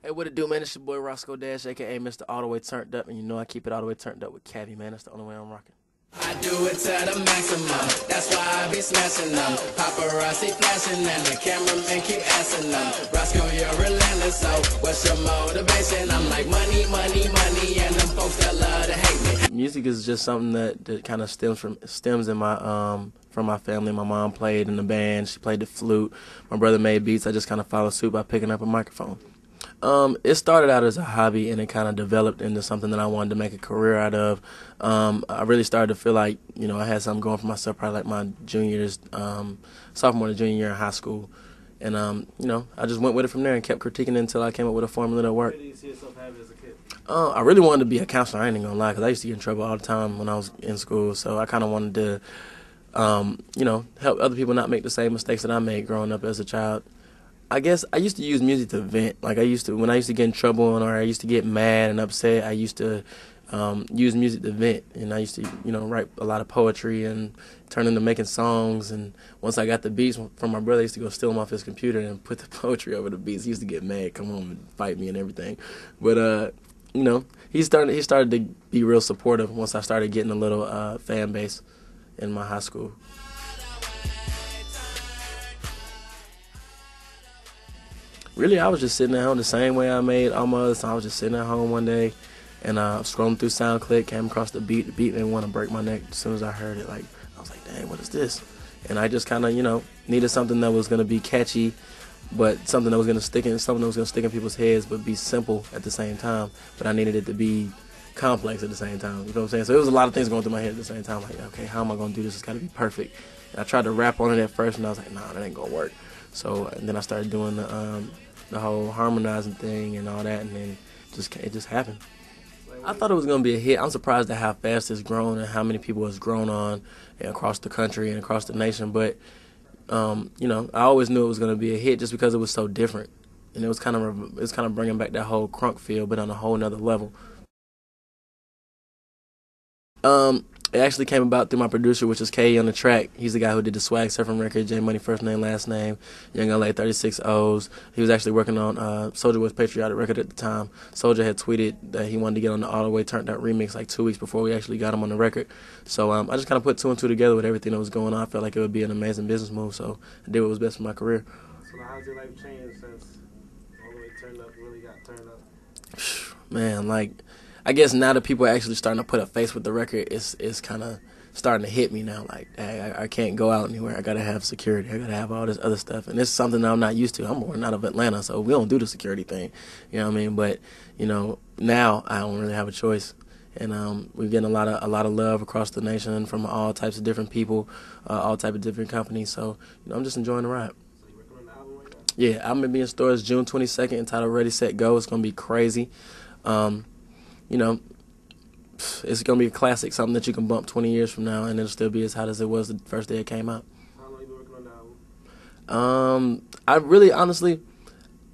Hey, what it do, man? It's your boy Roscoe Dash, aka Mr. All the Way Turned Up, and you know I keep it all the way turned up with Cavi, man. That's the only way I'm rocking. I do it to the maximum, that's why I be smashing them. Paparazzi flashing and the cameraman keep asking them. Roscoe, you're relentless, so what's your motivation? I'm like money, money, money, and them folks that love to hate me. Music is just something that kind of stems in my from my family. My mom played in the band, she played the flute. My brother made beats. I just kind of followed suit by picking up a microphone. It started out as a hobby and it kind of developed into something that I wanted to make a career out of. I really started to feel like, I had something going for myself probably like my sophomore to junior year in high school. And, I just went with it from there and kept critiquing it until I came up with a formula that worked. Where did you see yourself having as a kid? I really wanted to be a counselor, I ain't even gonna lie, because I used to get in trouble all the time when I was in school. So I kind of wanted to, help other people not make the same mistakes that I made growing up as a child. I guess I used to use music to vent. Like when I used to get in trouble or I used to get mad and upset, I used to use music to vent. And I used to, write a lot of poetry and turn into making songs. And once I got the beats from my brother, I used to go steal them off his computer and put the poetry over the beats. He used to get mad, come home and fight me and everything. But, he started to be real supportive once I started getting a little fan base in my high school. Really, I was just sitting at home the same way I made all my other songs. I was just sitting at home one day and scrolling through SoundClick, came across the beat. The beat made me want to break my neck as soon as I heard it. Like, I was like, dang, what is this? And I just kind of, needed something that was going to be catchy, but something that was going to stick in people's heads, but be simple at the same time. But I needed it to be complex at the same time. You know what I'm saying? So it was a lot of things going through my head at the same time. Like, okay, how am I going to do this? It's got to be perfect. And I tried to rap on it at first, and I was like, nah, that ain't going to work. So and then I started doing the whole harmonizing thing and all that, and then it just happened. I thought it was gonna be a hit. I'm surprised at how fast it's grown and how many people it's grown on across the country and across the nation. But I always knew it was gonna be a hit just because it was so different, and it was kind of bringing back that whole crunk feel, but on a whole nother level. It actually came about through my producer, which is K on the track. He's the guy who did the Swag Surfing record, J Money first name, last name, Young LA 36 O's. He was actually working on Soulja was Patriotic record at the time. Soulja had tweeted that he wanted to get on the All the Way Turnt Up remix like 2 weeks before we actually got him on the record. So I just kind of put two and two together with everything that was going on. I felt like it would be an amazing business move, so I did what was best for my career. So how's your life changed since All the Way Turned Up really got turned up? Man, I guess now that people are actually starting to put a face with the record, it's kind of starting to hit me now. Like, hey, I can't go out anywhere. I got to have security. I got to have all this other stuff. And it's something that I'm not used to. I'm born out of Atlanta, so we don't do the security thing. You know what I mean? But, now I don't really have a choice. And we're getting a lot of love across the nation from all types of different people, all types of different companies. So, I'm just enjoying the ride. So you working on the album right now? Yeah, I'm going to be in stores June 22nd entitled Ready, Set, Go. It's going to be crazy. It's going to be a classic, something that you can bump 20 years from now, and it'll still be as hot as it was the first day it came out. How long you been working on the album? I really, honestly,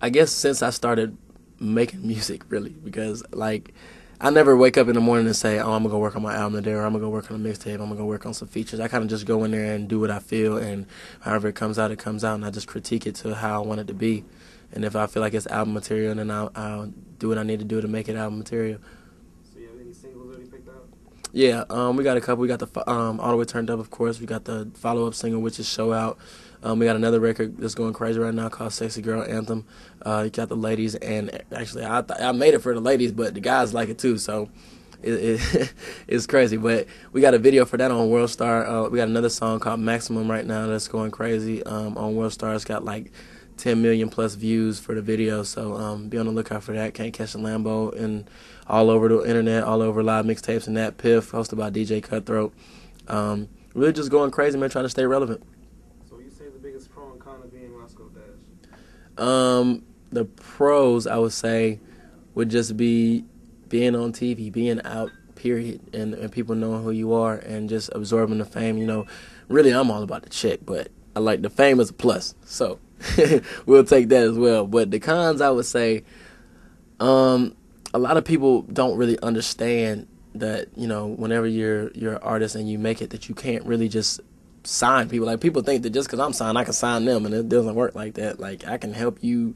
I guess since I started making music, really, because, I never wake up in the morning and say, oh, I'm going to go work on my album today, or I'm going to go work on a mixtape, I'm going to go work on some features. I kind of just go in there and do what I feel, and however it comes out, and I just critique it to how I want it to be. And if I feel like it's album material, then I'll do what I need to do to make it album material. So you have any singles already picked out? Yeah, we got a couple. We got the All the Way Turned Up, of course. We got the follow-up single, which is Show Out. We got another record that's going crazy right now called Sexy Girl Anthem. You got the ladies, and actually I made it for the ladies, but the guys like it too, so it's crazy. But we got a video for that on World Star. We got another song called Maximum right now that's going crazy on World Star. It's got 10 million plus views for the video, so be on the lookout for that. Can't Catch a Lambo, and all over the internet, all over live mixtapes and that. Piff, hosted by DJ Cutthroat. Really just going crazy, man, trying to stay relevant. So you say the biggest pro and con of being Roscoe Dash? The pros, I would say, would just be being on TV, being out, period, and people knowing who you are and just absorbing the fame. Really, I'm all about the check, but I like the fame as a plus, so we'll take that as well. But the cons, I would say, a lot of people don't really understand that, whenever you're an artist and you make it, that you can't really just sign people. People think that just because I'm signed, I can sign them, and it doesn't work like that. I can help you,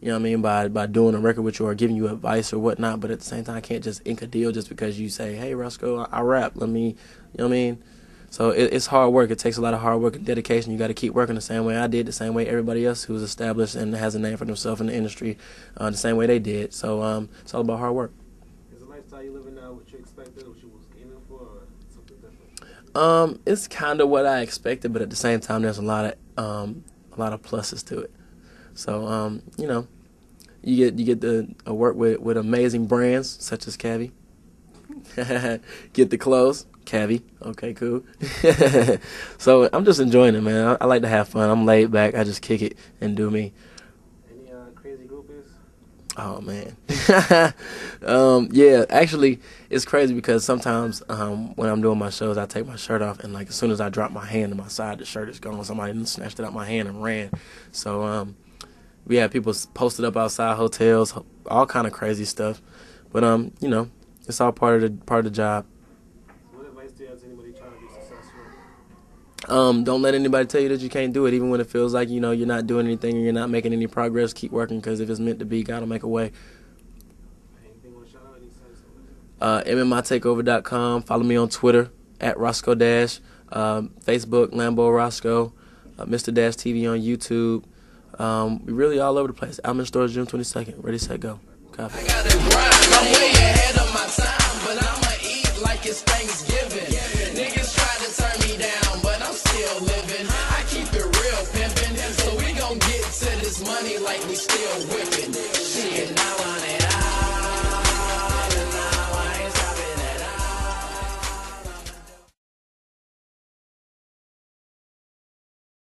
you know what I mean, by doing a record with you or giving you advice or whatnot. But at the same time, I can't just ink a deal just because you say, hey, Roscoe, I rap. Let me, you know what I mean? So it's hard work. It takes a lot of hard work and dedication. You got to keep working the same way I did, the same way everybody else who's established and has a name for themselves in the industry, the same way they did. So it's all about hard work. Is the lifestyle you living now what you expected, what you was aiming for, or something different? It's kind of what I expected, but at the same time, there's a lot of pluses to it. So you know, you get to work with amazing brands such as Cavi. Get the clothes. Cavi. Okay, cool. So I'm just enjoying it, man. I like to have fun. I'm laid back. I just kick it and do me. Any crazy groupies? Oh, man. Yeah, actually, it's crazy because sometimes when I'm doing my shows, I take my shirt off, and like as soon as I drop my hand to my side, the shirt is gone. Somebody snatched it out my hand and ran. So we had people posted up outside hotels, all kind of crazy stuff. But you know, it's all part of the job. What advice do you have to anybody trying to be successful? Don't let anybody tell you that you can't do it, even when it feels like, you know, you're not doing anything or you're not making any progress. Keep working, because if it's meant to be, God will make a way. Anything you want to shout out? Any sense? MMITakeover.com. Follow me on Twitter at Roscoe Dash. Facebook, Lambo Roscoe. Mr. Dash TV on YouTube. We really all over the place. I'm in stores June 22nd. Ready, set, go. Copy. I gotta grind. I'm way ahead of my time, but I'ma eat like it's Thanksgiving. Niggas try to turn me down, but I'm still living. I keep it real pimpin', so we gon' get to this money like we still whipping. Shit, now